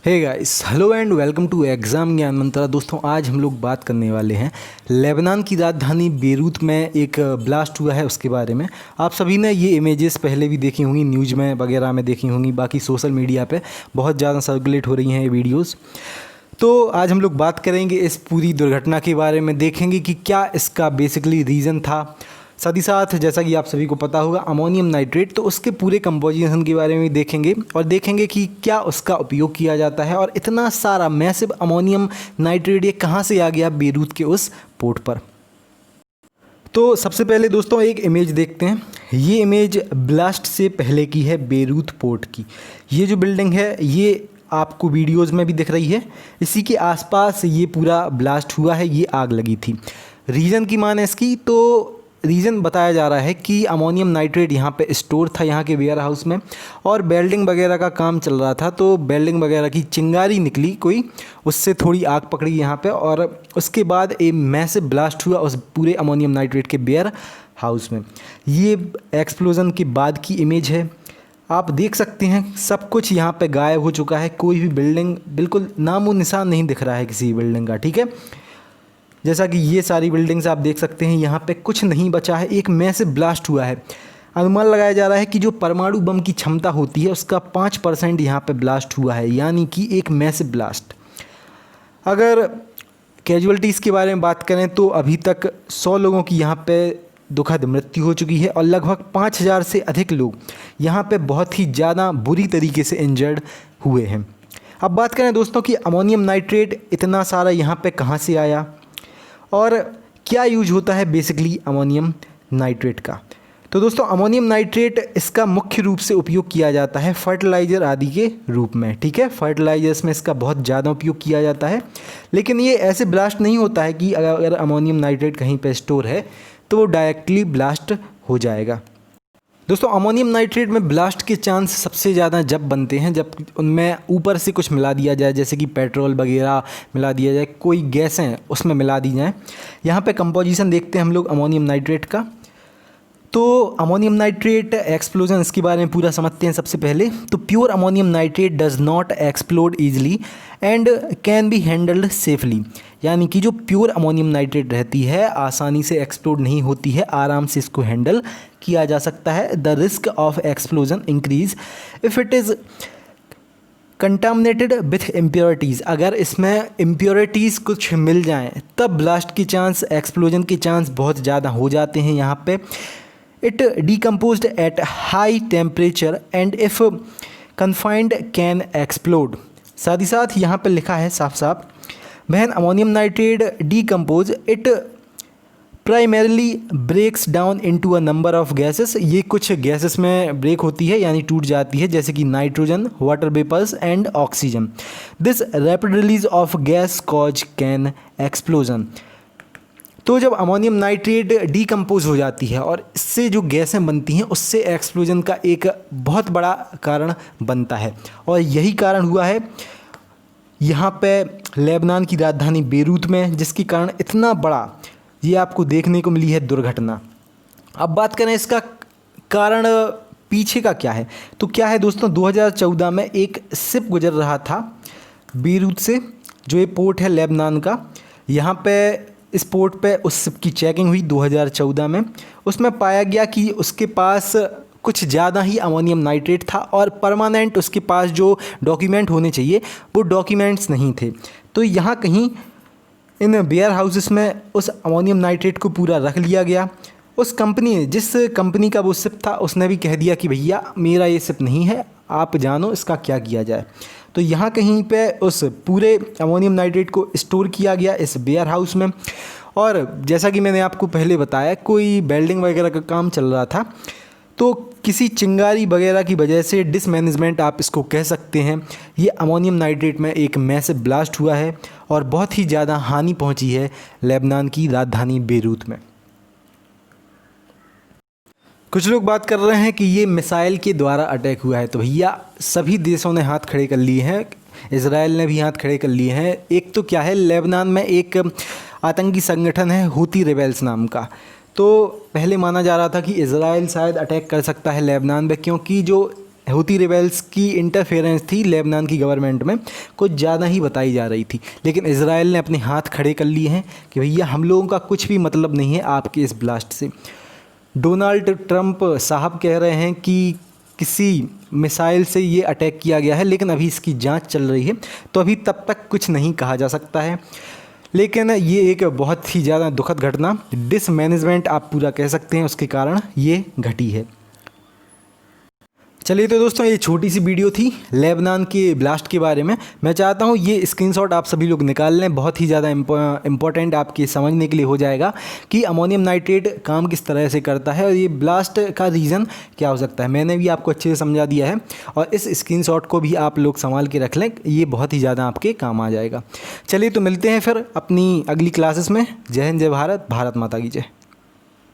Hey guys, hello and welcome to exam Gyan Mantra. दोस्तों, आज हम लोग बात करने वाले हैं लेबनान की राजधानी बेरूत में एक ब्लास्ट हुआ है उसके बारे में। आप सभी ने ये इमेजेस पहले भी देखी होंगी, न्यूज़ में वगैरह में देखी होंगी, बाकी सोशल मीडिया पे बहुत ज़्यादा सर्कुलेट हो रही हैं ये वीडियोस। तो आज हम लोग बात करेंगे इस पूरी दुर्घटना के बारे में, देखेंगे कि क्या इसका बेसिकली रीज़न था। साथ ही साथ जैसा कि आप सभी को पता होगा अमोनियम नाइट्रेट, तो उसके पूरे कंपोजिशन के बारे में भी देखेंगे और देखेंगे कि क्या उसका उपयोग किया जाता है और इतना सारा मैसिव अमोनियम नाइट्रेट ये कहाँ से आ गया बेरूत के उस पोर्ट पर। तो सबसे पहले दोस्तों एक इमेज देखते हैं। ये इमेज ब्लास्ट से पहले की है बेरूत पोर्ट की। ये जो बिल्डिंग है ये आपको वीडियोज़ में भी दिख रही है, इसी के आसपास ये पूरा ब्लास्ट हुआ है, ये आग लगी थी। रीज़न की माने इसकी, तो रीज़न बताया जा रहा है कि अमोनियम नाइट्रेट यहाँ पे स्टोर था यहाँ के वेयर हाउस में, और वेल्डिंग वगैरह का काम चल रहा था, तो वेल्डिंग वगैरह की चिंगारी निकली कोई, उससे थोड़ी आग पकड़ी यहाँ पे, और उसके बाद एक मैसिव ब्लास्ट हुआ उस पूरे अमोनियम नाइट्रेट के वेयर हाउस में। ये एक्सप्लोज़न के बाद की इमेज है। आप देख सकते हैं सब कुछ यहाँ पे गायब हो चुका है, कोई भी बिल्डिंग, बिल्कुल नामो निशान नहीं दिख रहा है किसी बिल्डिंग का, ठीक है। जैसा कि ये सारी बिल्डिंग्स आप देख सकते हैं, यहाँ पे कुछ नहीं बचा है। एक मैसिव ब्लास्ट हुआ है। अनुमान लगाया जा रहा है कि जो परमाणु बम की क्षमता होती है उसका 5% यहाँ पे ब्लास्ट हुआ है, यानी कि एक मैसिव ब्लास्ट। अगर कैजुअलिटीज़ के बारे में बात करें तो अभी तक 100 लोगों की यहाँ पे दुखद मृत्यु हो चुकी है और लगभग 5000 से अधिक लोग यहाँ पे बहुत ही ज़्यादा बुरी तरीके से इंजर्ड हुए हैं। अब बात करें दोस्तों कि अमोनियम नाइट्रेट इतना सारा यहाँ पे कहाँ से आया और क्या यूज होता है बेसिकली अमोनियम नाइट्रेट का। तो दोस्तों अमोनियम नाइट्रेट इसका मुख्य रूप से उपयोग किया जाता है फर्टिलाइज़र आदि के रूप में, ठीक है। फर्टिलाइजर्स में इसका बहुत ज़्यादा उपयोग किया जाता है, लेकिन ये ऐसे ब्लास्ट नहीं होता है कि अगर अमोनियम नाइट्रेट कहीं पे स्टोर है तो वो डायरेक्टली ब्लास्ट हो जाएगा। दोस्तों अमोनियम नाइट्रेट में ब्लास्ट के चांस सबसे ज़्यादा जब बनते हैं जब उनमें ऊपर से कुछ मिला दिया जाए, जैसे कि पेट्रोल वगैरह मिला दिया जाए, कोई गैसें उसमें मिला दी जाएँ। यहाँ पे कंपोजिशन देखते हैं हम लोग अमोनियम नाइट्रेट का। तो अमोनियम नाइट्रेट एक्सप्लोजन, इसके बारे में पूरा समझते हैं सबसे पहले। तो pure ammonium nitrate does not explode easily and can be handled safely, यानी कि जो प्योर अमोनियम नाइट्रेट रहती है आसानी से एक्सप्लोड नहीं होती है, आराम से इसको हैंडल किया जा सकता है। The risk of explosion increase if it is contaminated with impurities, अगर इसमें इम्प्योरिटीज़ कुछ मिल जाएं तब ब्लास्ट की चांस, एक्सप्लोजन के चांस बहुत ज़्यादा हो जाते हैं यहाँ पे। It decomposed at high temperature and if confined can explode. साथ ही साथ यहाँ पे लिखा है साफ साफ, when ammonium nitrate decompose it primarily breaks down into a number of gases. ये कुछ गैसेस में ब्रेक होती है यानी टूट जाती है, जैसे कि nitrogen, water vapours and oxygen. This rapid release of gas cause can explosion. तो जब अमोनियम नाइट्रेट डिकम्पोज हो जाती है और इससे जो गैसें बनती हैं उससे एक्सप्लोजन का एक बहुत बड़ा कारण बनता है, और यही कारण हुआ है यहाँ पे लेबनान की राजधानी बेरूत में, जिसके कारण इतना बड़ा ये आपको देखने को मिली है दुर्घटना। अब बात करें इसका कारण पीछे का क्या है, तो क्या है दोस्तों, 2014 में एक शिप गुजर रहा था बेरूत से, जो ये पोर्ट है लेबनान का। यहाँ पे इस पोर्ट पे उस शिप की चेकिंग हुई 2014 में। उसमें पाया गया कि उसके पास कुछ ज़्यादा ही अमोनियम नाइट्रेट था और परमानेंट उसके पास जो डॉक्यूमेंट होने चाहिए वो डॉक्यूमेंट्स नहीं थे। तो यहाँ कहीं इन वेयर हाउसेस में उस अमोनियम नाइट्रेट को पूरा रख लिया गया। उस कंपनी ने, जिस कंपनी का वो शिप था, उसने भी कह दिया कि भैया मेरा ये शिप नहीं है, आप जानो इसका क्या किया जाए। तो यहाँ कहीं पे उस पूरे अमोनियम नाइट्रेट को स्टोर किया गया इस वेयर हाउस में, और जैसा कि मैंने आपको पहले बताया कोई वेल्डिंग वगैरह का काम चल रहा था, तो किसी चिंगारी वगैरह की वजह से डिसमैनेजमेंट आप इसको कह सकते हैं, ये अमोनियम नाइट्रेट में एक मैसिव ब्लास्ट हुआ है और बहुत ही ज़्यादा हानि पहुंची है लेबनान की राजधानी बेरूत में। कुछ लोग बात कर रहे हैं कि ये मिसाइल के द्वारा अटैक हुआ है, तो भैया सभी देशों ने हाथ खड़े कर लिए हैं, इजराइल ने भी हाथ खड़े कर लिए हैं। एक तो क्या है, लेबनान में एक आतंकी संगठन है हूती रिबेल्स नाम का, तो पहले माना जा रहा था कि इजराइल शायद अटैक कर सकता है लेबनान में, क्योंकि जो हूती रिबेल्स की इंटरफेरेंस थी लेबनान की गवर्नमेंट में, कुछ ज़्यादा ही बताई जा रही थी। लेकिन इजराइल ने अपने हाथ खड़े कर लिए हैं कि भैया हम लोगों का कुछ भी मतलब नहीं है आपके इस ब्लास्ट से। डोनाल्ड ट्रंप साहब कह रहे हैं कि किसी मिसाइल से ये अटैक किया गया है, लेकिन अभी इसकी जांच चल रही है, तो अभी तब तक कुछ नहीं कहा जा सकता है। लेकिन ये एक बहुत ही ज़्यादा दुखद घटना, डिसमैनेजमेंट आप पूरा कह सकते हैं, उसके कारण ये घटी है। चलिए तो दोस्तों, ये छोटी सी वीडियो थी लेबनान के ब्लास्ट के बारे में। मैं चाहता हूँ ये स्क्रीनशॉट आप सभी लोग निकाल लें, बहुत ही ज़्यादा इम्पोर्टेंट आपके समझने के लिए हो जाएगा कि अमोनियम नाइट्रेट काम किस तरह से करता है और ये ब्लास्ट का रीज़न क्या हो सकता है। मैंने भी आपको अच्छे से समझा दिया है और इस स्क्रीनशॉट को भी आप लोग संभाल के रख लें, ये बहुत ही ज़्यादा आपके काम आ जाएगा। चलिए तो मिलते हैं फिर अपनी अगली क्लासेस में। जय हिंद, जय भारत, भारत माता की जय।